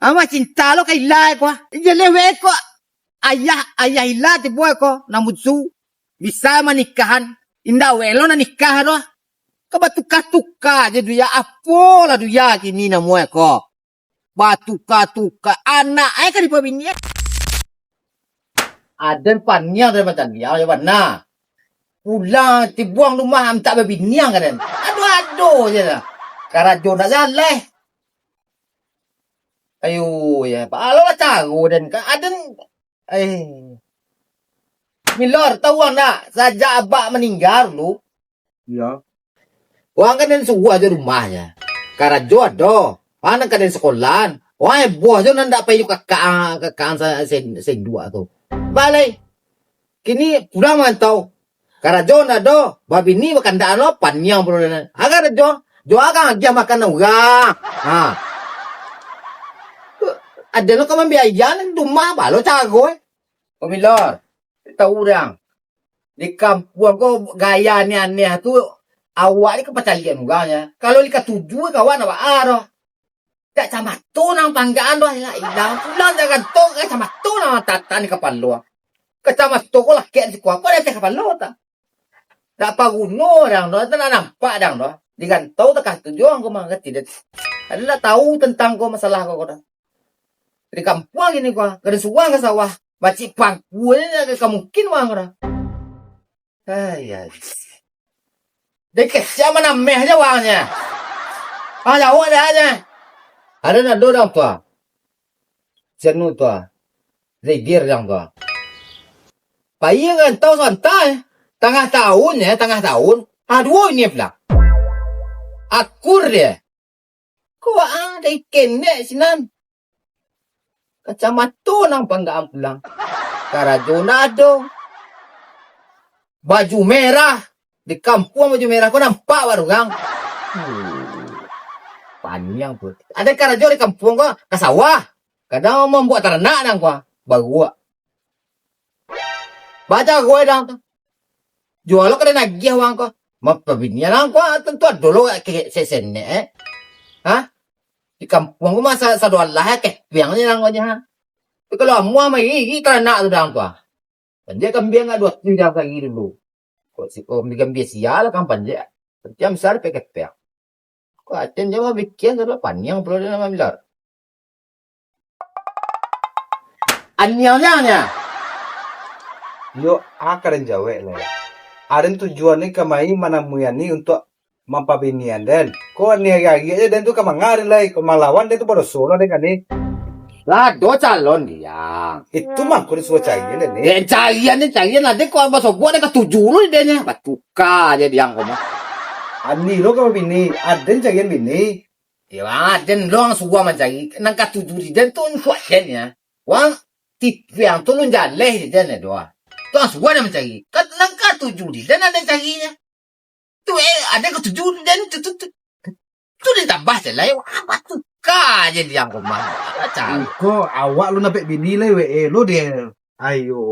Ama cinta lo kay ilay ko. Ijalewe ko. Ayah ila ti boy ko. Namutsu. Bisa manikahan. Inda welo na nikahan lo. Kabatuka-tuka je duya. Apo lah duya kini na moy ko. Batuka-tuka. Anak ay ka di pabinyak. Aden panyang dari macam dia. Ya mana? Pulang dibuang rumah am tak berbiniang kan. Aduh je lah. Karajo nak jalan. Ayo ya, kalau lah tahu dan aden Milor tahu nak saja abak meninggal lu. Iya. Wang kan den suwa aja rumahnya. Karajo ada. Mana kan den sekolahan. Wah buah jo nanda payu kakak sen dua tu. Balai. Kini pulang mantau. Karajo ada. Babi ni makan dak lo panyang bro. Agar jo akan dia makan orang. Ha. Ada lo kaman biayan rumah balo cago. Pemilor. Tahu orang. Di kampung ko gaya ni aneh tu awak ni kepacalian orangnya. Kalau lika tujuh kawan apa aro. Tak sama tu nang panggaan doh ya ilang pulang jangan tu ke sama tu nang tata ni kapal lo. Ke sama tu ko lah ke si kuah ko dah kapal lo ta. Tak paguno orang doh, tak nampak dang doh. Digantau tak tujuan ko mah tidak. Adalah tahu tentang ko masalah ko dah. Di kampung ini ko, kada suang ke sawah. Baci pangkuan ke mungkin wang ora. Ay. Dekat siapa nameh aja wangnya. Ah jauh aja. Ada nak dorang tua. Jenuh tua. Regir yang tua. Payah kan tahu santai. Tengah tahun. Aduh ini pula. Akur dia. Kau ada ikan ni sinan. Kacamata nang panggaan pulang. Karajo nado. Baju merah. Di kampung baju merah kau nampak baru gang. Panjang pun. Ada karajo di kampung kau ke sawah. Kadang membuat ternak nang kau. Baru. Baca gue dang tu. Jual lo kada nagih wang kau. Mapabinian nang kau tentu dulu ke sesen ni Hah? Di kampung kau masa sadu Allah ke piang ni nang kau nya. Kalau mua mai gigi ternak tu dang kau. Panjang kambing ada 2 jam lagi dulu. Kau si kau kambing sial kan panjang. Jam besar pakai piang. Kau aten jama bikin tu panjang perlu nama milar. Anyang-nyangnya. Yo akaran jawe lah. Aren tujuannya kamai mana muyani untuk mampabinian dan ko ni agi aja dan tu kamangarin lah kemalawan dan tu baru solo deh kan ni. Lah do calon dia. Itu mah ko disuruh cari deh ni. Carian nanti kau masuk gua ada ketujuh lu dia nya. Batuka aja dia kau mah. Ani lo kama bini, aden carian bini. Ya den long suwa mencari nang ketujuh dia tu suat ya. Wang tipiang tu lu jaleh dia nya doa. Tuan suwa dia mencari. Kan nang ketujuh dia ada carinya. Tu ada ketujuh dia tu dia tambah salah. Batuka aja dia kau mah. Cari. Ko awak lu napek bini lah we lo dia. Ayo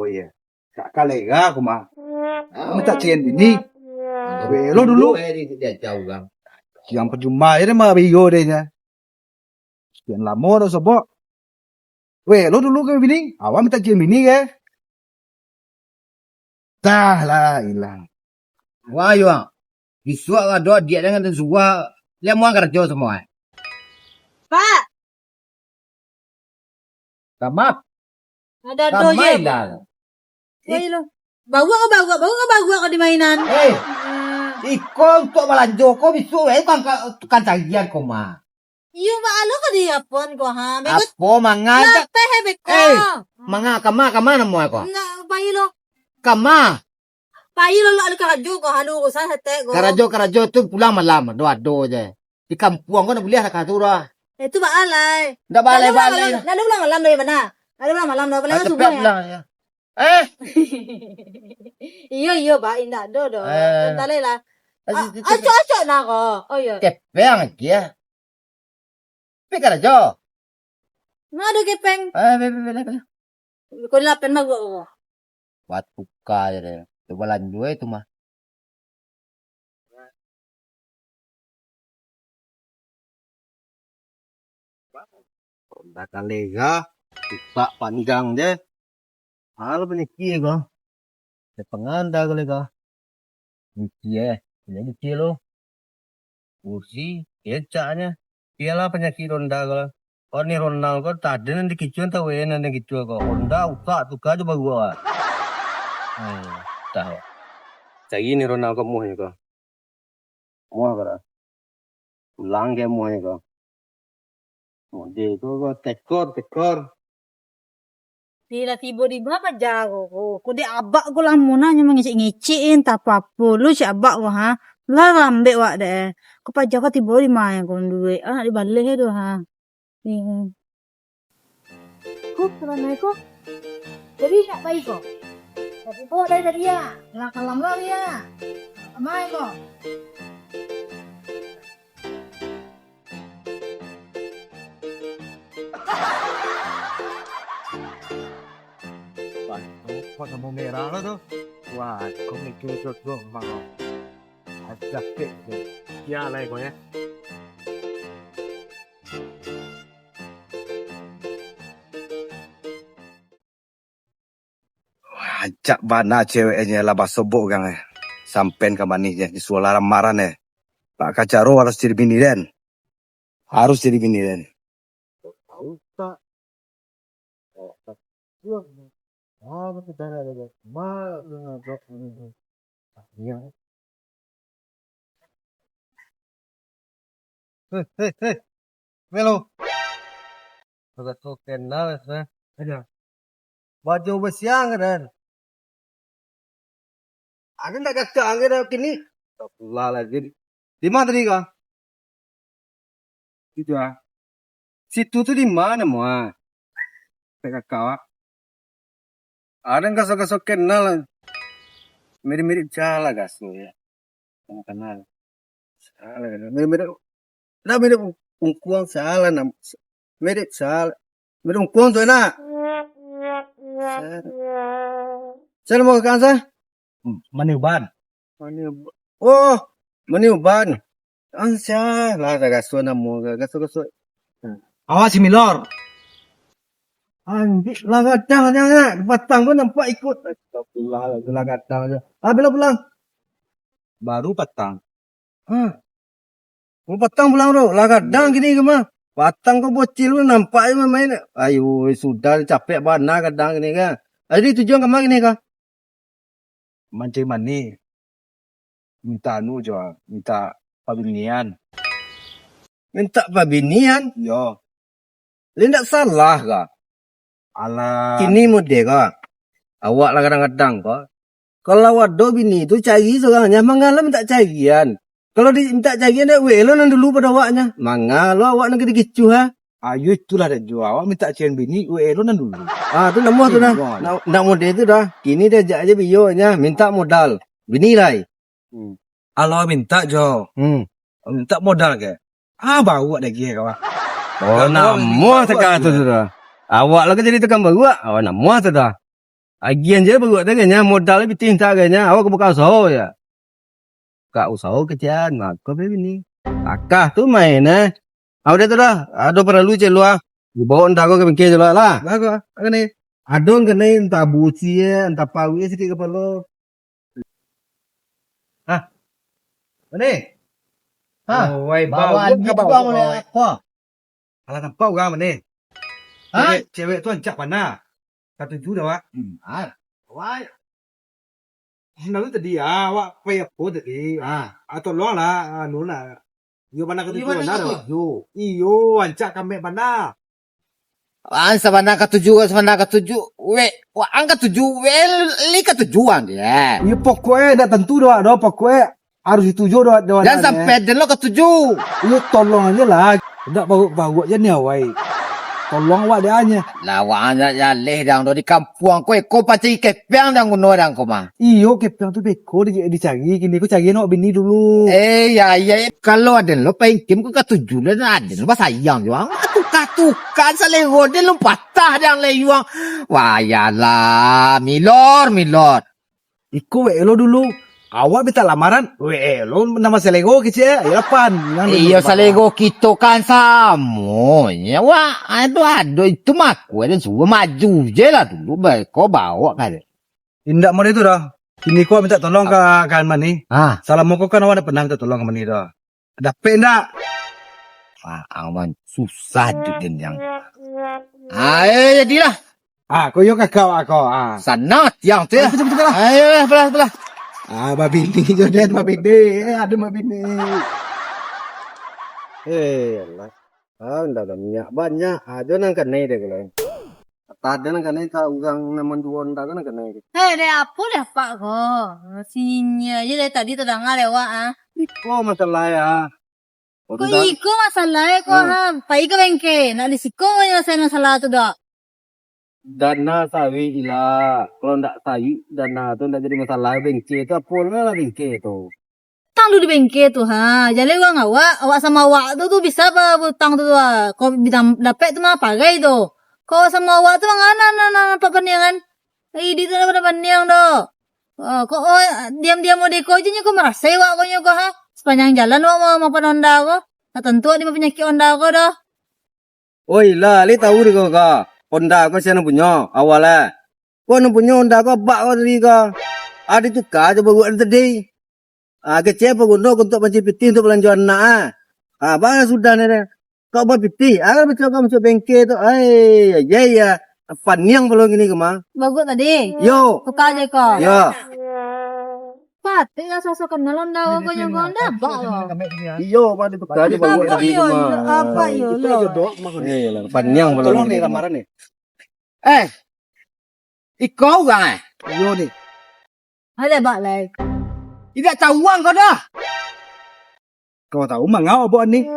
ya. Tak kalega aku mah. Minta carian bini. We lo dulu. Dia jauh gang. Yang percuma aja mah bigo deh nya. Sekian lama dah sobok. We lo dulu ke bini. Awak minta carian bini ke? Dah lah hilang. Wah yo. Bisua ka do dia dengan dan suwa. Dia mau kerja semua. Pak, Kamap. ada do je. Kamailan. Woi lo. Bawa ka di mainan. Ikaw untuk melanjo ko bisu kan cagian ko ma. Iyo maalo ka di apon ko ha. Begot Apo mangajak. pehebek ko. Mga kama na mo ako. Na pailo. Kama. Pailo lo ka kadyo ko halu ko sa hete ko. Karajo tu pulang malam do je. Di kampung ko na boleh ka tura. Itu ba alay. Da balay. Lalu lang malam dari mana? Lalu lang malam do pala subuh ya. Lang ya. Iyo ba inda do. Dali la. Acho na ko. Oh yo. Kepeng kia. Karajo. Ngado kepeng. Bele. Ko lapen magwo. Batuka ya. Walan dua itu mah. Bakal lega, tak panjang je. Halo peniki ko. Sepenganda ko lega. Iki ini kilo. Kursi, kecaknya. Piala penyakit ronda ko. Kau ni ronda ko tadi nanti kicuan tahu nanti kicuan ko. Ronda utak tu kaju bagus. Tahu. Cagi ni ronda ko muhe ko. Muhe ko. Ulang ke muhe ko. Mode ko tekor. Bila tiba-tiba apa jago ko. Ku di abak ko lang muna nya mengicik-ngiciin tak apa-apa. Lu si abak ko ha. Lah lambe wak deh. Ko pa jago tiba di main ko duwe. Di balik itu ha. Ko pernah ko. Jadi nak baik ko. Tapi ko dari dia. Lah kalam lah dia. Amai ko. Kok mau merah lah tuh. Wah, kok mikir tuh mau. Ajak ke. Ya lah kok ya. Ajak bana ceweknya lah basobok gang sampean ke manisnya di suara lamaran Pak Kacaro harus jadi bini den. Harus jadi bini den. Tahu tak? Oh, tak. Kita ada mal ngajak ini. Iya. Hei. Melo. Agak tuh kenal ya. Ada. Baju besiang kan. Ada tak kata angin kini. Allah lagi. Di mana tadi kah? Itu Situ tuh di mana mua? Kakak kau. Ada nggak sok kenal? Mirip-mirip cala gasu ya. Kamu kenal. Salah kan? Mirip ungkuang salah nam. Mirip salah. Mirip ungkuang tuh nak. Saya mau ke kantor. Maniuban. Oh, maniuban. Ansya lah gasu namu gasu. Awas si Milor. Anjir, lah kadang patang pun nampak ikut. Astagfirullah, lah kadang aja. Bila pulang? Baru patang. Mau patang pulang bro, lah kadang gini ke mah. Patang kau bocil pun nampak aja main. Ayo, sudah capek bana kadang gini kan. Jadi tujuan kemana gini kah? Mancing mani. Minta minta pabinian. Minta pabinian? Yo. Tidak salah kah? Alah. Kini mode kah? Awak lah kadang-kadang kah? Kalau wado bini itu cari seorangnya, mangalah minta carian. Kalau minta carian dia welo nan dulu pada awaknya. Mangalah awak nak gitu ha? Ayo itulah dah jual. Awak minta carian bini, elonan dulu. Tu nama tu dah. Nak mode itu dah. Kini dia ajak aja bionya, minta modal. Bini lah. Kalau minta jo. Minta modal ke? Bawa dah kia kawan. Oh, nak muah sekarang tu dah. Awak lagi jadi tukang bawa. Awak nak muah tu dah. Agian je bawa tu kena modal lebih tinggi kena. Awak buka usaha ya. Buka usaha kecian. Maka bini. Akah tu main Awak dah tu dah. Ada perlu je luar. Bawa entah kau ke bengkel je lah. Bagus. Kena. Adon kena entah busi entah pawi sikit kepala. Mana? Wai bawa ni bawa boleh apa? Alah nampak orang mana? Cewek tu ancak mana? Satu tu dah wak. Wai. Nalu tadi awak pay apa tadi? Tolong lah nuna. Yo mana ketujuh mana? Iyo ancak kami mana? Sabana ketujuh. Angka tujuh. Li ketujuan dia. Iyo pokoknya dah tentu dah pokoknya harus dituju dah. Dan sampai dan lo ketujuh. Iyo tolong aja lah. Dah bawa aja ni awai. Tolong awak dia hanya. Lawan ya leh dang do di kampung ko pacai kepiang dang kuno dang ko mah. Iyo kepiang tu beko dicari kini ko cari nak bini dulu. Ya kalau ada lo pengkim ko ketujuh dan ada lo sayang juang. Katukan salego dia lo patah dang le juang. Wah ya lah milor. Iko lo dulu. Awak minta lamaran? Lo nama selego kecil ya pan. Iya salego kita kan sama. Ya wah, aduh itu mah aku ada suruh maju je lah dulu kau bawa kan. Indak mau itu dah. Kini kau minta tolong ke kan mani. Ah, Salah mau kau kan awak pernah minta tolong ke mani dah. Dapat enggak? aman susah din yang. Ayo jadilah. Kau yuk kakak aku. Sana tiang tu ya. Betul lah. Ayo belah. Babi ni Jordan, babi ni. Ada babi ni. lah. Ndak ada minyak banyak. Ada nang kenai deh kalau. Tadi nang kenai tahu orang namun dua ndak nang kenai. Hei, deh apa deh pak ko? Sinya aja dari tadi terdengar lewat ah. Kok masalah ya? Kok iko masalah ko ha? Pai ke bengke, nak disiko nyelesain masalah tu dah. Dana sawi ila. Kalau ndak sawi dana tu ndak jadi masalah bengke tu apa lah bengke tu. Tang tu di bengke tu ha. Jadi uang awak sama awak tu bisa apa butang tu ah. Kau dapat tu mah pakai tu. Kau sama awak tu mana apa peniangan? Ini tu apa peniang tu. Kau diam-diam mau deko aja kau merasa awak kau ha. Sepanjang jalan mau penonda kau. Tak tentu ada penyakit onda kau dah. Oi lah, li tahu di kau ka. Honda kau siapa punya awalnya. Kau nak punya Honda kau bak kau tadi kau. Ada tu kah coba buat tadi. Kecil apa guna untuk panci piti untuk belanja anak bang sudah ni dah. Kau buat piti, agar betul kau masuk bengkel tu. Ya. Paniang belum gini kemah. Bagus tadi. Yo. Tukar je kau. Ya. Pati lah sosok kenal onda kau yang kau dah bak kau. Iyo, pada tu kah coba buat tadi kemah. Apa yo lo? Lah, paniang belum. Tolong ni lamaran ni. Ikau kan? Yo ni. Ada bak lagi. Tidak tahu uang kau dah. Kau tahu mangau buat ni?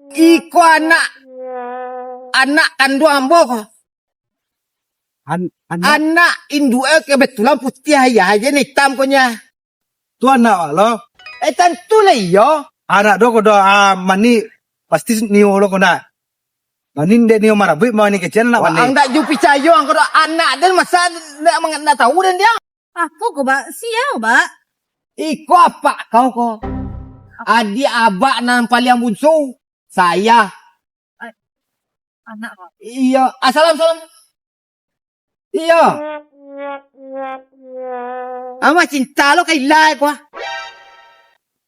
Iko anak kandung ambo kau. Anak induk kebetulan putih aja ni hitam punya. Tu anak lo. Tentu lah iyo. Anak do kau dah mani pasti ni lo kau nak. Mani dek ni marah buat mau ni kecil nak mani. Ang tak jupi cayo ang kau anak dan masa nak tahu dan dia. Apa kau bak? Siapa bak? Iko apa kau? Adik abak nan paling bunsu. Saya. Anak kau. Iya. Salam. Iya. Ama cinta lo kay ilay ko.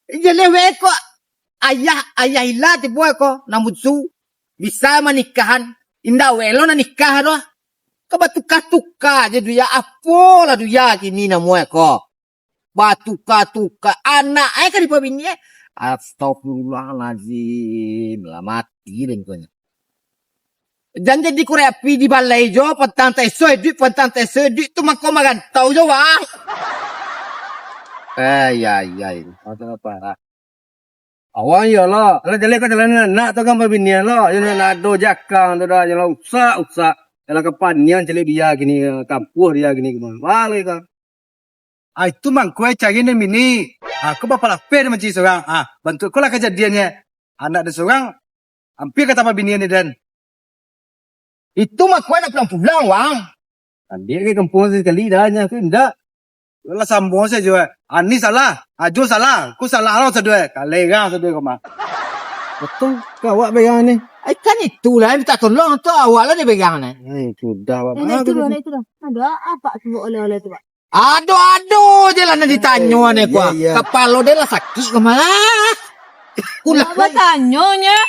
Jalewe ko. Ayah ila ti buhay ko. Namutsu. Bisa manikahan. Inda welo na nikahan lo. Kabatuka-tuka. Jadi ya apo lah duya kini na muhay ko. Batuka-tuka. Anak ay ka di pa binye. Astagfirullahaladzim. Lah mati rin ko niya. Dan jadi ko reapi di balay jo. Pantantay duit tu mako magantaw jo wah. Ay. Apa apa. Awan ya lah. Kalau jalan kau jalan nak tu kan berbinian lah. Yang nak do jakang tu dah jalan usak. Kalau kepanian celi dia gini kampur dia gini kemana. Balik kan. Itu mang kue cari ni mini. Kau bapa lapar macam seorang. Bantu kau lah kejadiannya. Anak dia seorang. Hampir kata apa binian ni dan. Itu mah kau nak pulang wang. Dia ke kampung sekali dah nya ke enggak. Lah sambung saja. Ani salah. Jo salah. Ku salah lah sedua. Kalega sedua kau mah. Betul. Kau awak pegang ni. Kan itulah minta tolong tu awak lah dia pegang ni. Sudah apa. Itu dah. Ada apa tu oleh-oleh tu pak? Aduh je lah nak ditanya ni kau. Ya. Kepala dia lah sakit ke malah. Apa tanyonya?